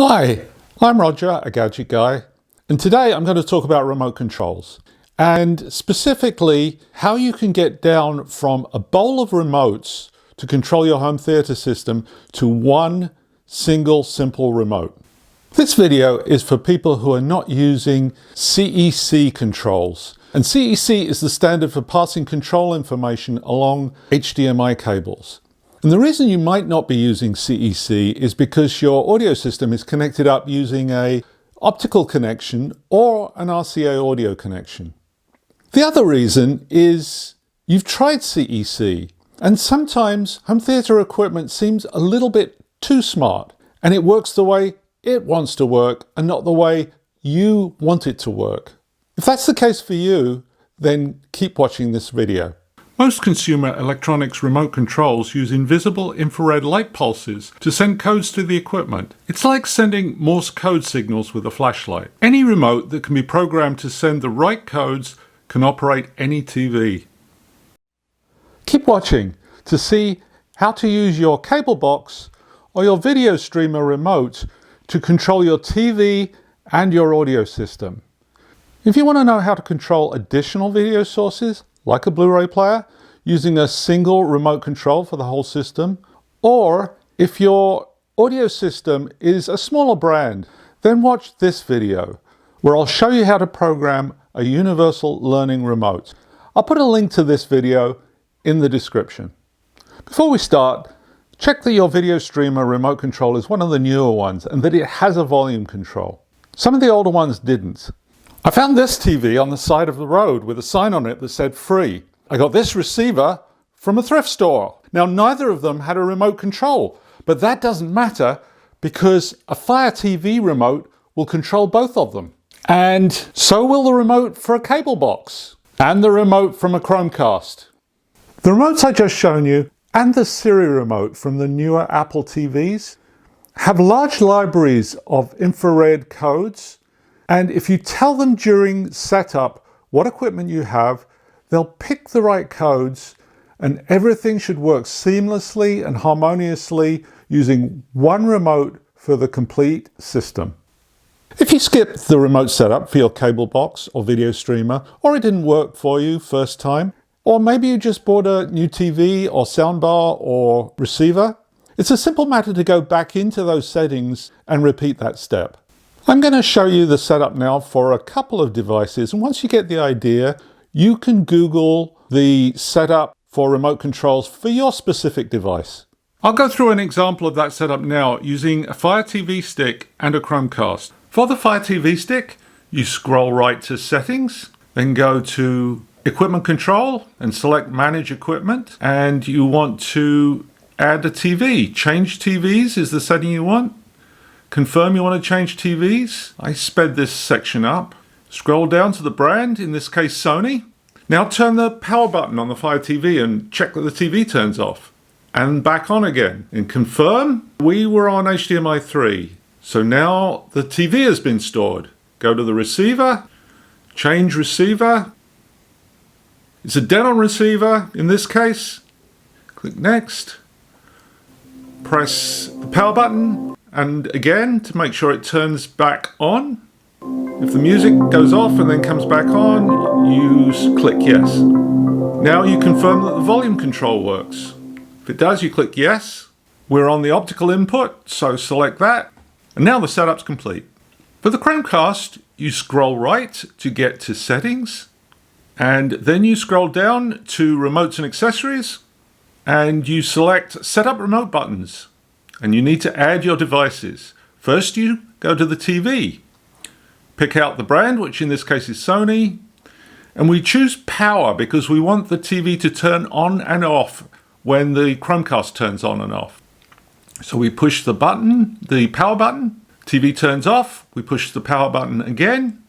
Hi, I'm Roger, a gadget guy, and today I'm going to talk about remote controls, and specifically how you can get down from a bowl of remotes to control your home theater system to one single simple remote. This video is for people who are not using CEC controls, and CEC is the standard for passing control information along HDMI cables. And the reason you might not be using CEC is because your audio system is connected up using an optical connection or an RCA audio connection. The other reason is you've tried CEC, and sometimes home theater equipment seems a little bit too smart, and it works the way it wants to work and not the way you want it to work. If that's the case for you, then keep watching this video. Most consumer electronics remote controls use invisible infrared light pulses to send codes to the equipment. It's like sending Morse code signals with a flashlight. Any remote that can be programmed to send the right codes can operate any TV. Keep watching to see how to use your cable box or your video streamer remote to control your TV and your audio system. If you want to know how to control additional video sources, like a Blu-ray player, using a single remote control for the whole system, or if your audio system is a smaller brand, then watch this video where I'll show you how to program a universal learning remote. I'll put a link to this video in the description. Before we start, check that your video streamer remote control is one of the newer ones and that it has a volume control. Some of the older ones didn't. I found this TV on the side of the road with a sign on it that said free. I got this receiver from a thrift store. Now, neither of them had a remote control, but that doesn't matter because a Fire TV remote will control both of them. And so will the remote for a cable box and the remote from a Chromecast. The remotes I just shown you and the Siri remote from the newer Apple TVs have large libraries of infrared codes. And if you tell them during setup what equipment you have, they'll pick the right codes and everything should work seamlessly and harmoniously using one remote for the complete system. If you skip the remote setup for your cable box or video streamer, or it didn't work for you first time, or maybe you just bought a new TV or soundbar or receiver, it's a simple matter to go back into those settings and repeat that step. I'm going to show you the setup now for a couple of devices, and once you get the idea, you can Google the setup for remote controls for your specific device. I'll go through an example of that setup now using a Fire TV stick and a Chromecast. For the Fire TV stick, you scroll right to Settings, then go to Equipment Control and select Manage Equipment, and you want to add a TV. Change TVs is the setting you want. Confirm you want to change TVs. I sped this section up. Scroll down to the brand, in this case Sony. Now turn the power button on the Fire TV and check that the TV turns off. And back on again. And confirm. We were on HDMI 3. So now the TV has been stored. Go to the receiver. Change receiver. It's a dead-on receiver in this case. Click Next. Press the power button. And again, to make sure it turns back on. If the music goes off and then comes back on, you click Yes. Now you confirm that the volume control works. If it does, you click Yes. We're on the optical input, so select that. And now the setup's complete. For the Chromecast, you scroll right to get to Settings. And then you scroll down to Remotes and Accessories. And you select Setup Remote buttons. And you need to add your devices. First, you go to the TV. Pick out the brand, which in this case is Sony. And we choose power because we want the TV to turn on and off when the Chromecast turns on and off. So we push the button, the power button. TV turns off. We push the power button again.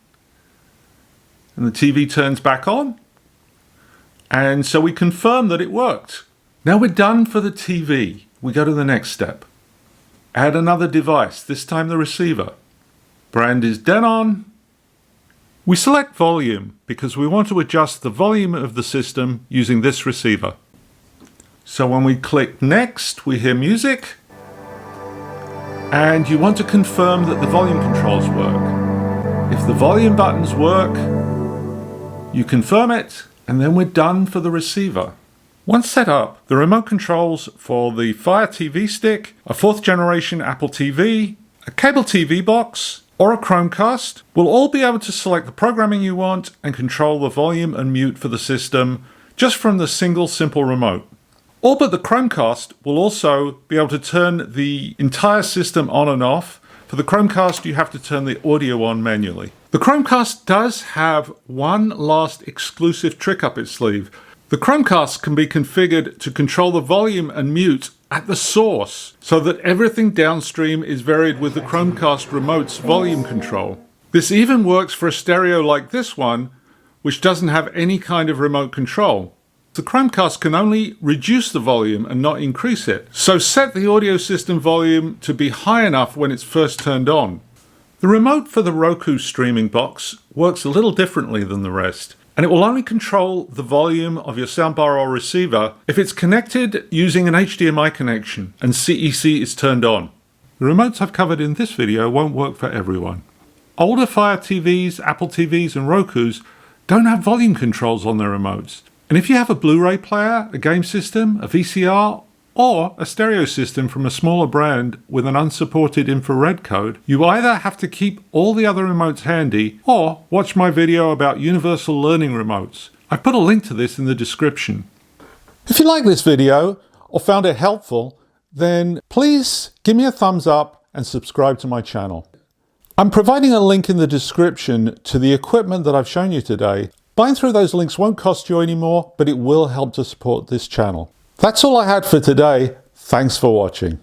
And the TV turns back on. And so we confirm that it worked. Now we're done for the TV. We go to the next step. Add another device, this time the receiver. Brand is Denon. We select volume because we want to adjust the volume of the system using this receiver. So when we click Next, we hear music. and you want to confirm that the volume controls work. If the volume buttons work, you confirm it, and then we're done for the receiver. Once set up, the remote controls for the Fire TV stick, a 4th generation Apple TV, a cable TV box, or a Chromecast will all be able to select the programming you want and control the volume and mute for the system just from the single simple remote. All but the Chromecast will also be able to turn the entire system on and off. For the Chromecast, you have to turn the audio on manually. The Chromecast does have one last exclusive trick up its sleeve. The Chromecast can be configured to control the volume and mute at the source so that everything downstream is varied with the Chromecast remote's volume control. This even works for a stereo like this one, which doesn't have any kind of remote control. The Chromecast can only reduce the volume and not increase it, so set the audio system volume to be high enough when it's first turned on. The remote for the Roku streaming box works a little differently than the rest, and it will only control the volume of your soundbar or receiver if it's connected using an HDMI connection and CEC is turned on. The remotes I've covered in this video won't work for everyone. Older Fire TVs, Apple TVs and Rokus don't have volume controls on their remotes. And if you have a Blu-ray player, a game system, a VCR, or a stereo system from a smaller brand with an unsupported infrared code, you either have to keep all the other remotes handy or watch my video about universal learning remotes. I put a link to this in the description. If you like this video or found it helpful, then please give me a thumbs up and subscribe to my channel. I'm providing a link in the description to the equipment that I've shown you today. Buying through those links won't cost you any more, but it will help to support this channel. That's all I had for today. Thanks for watching.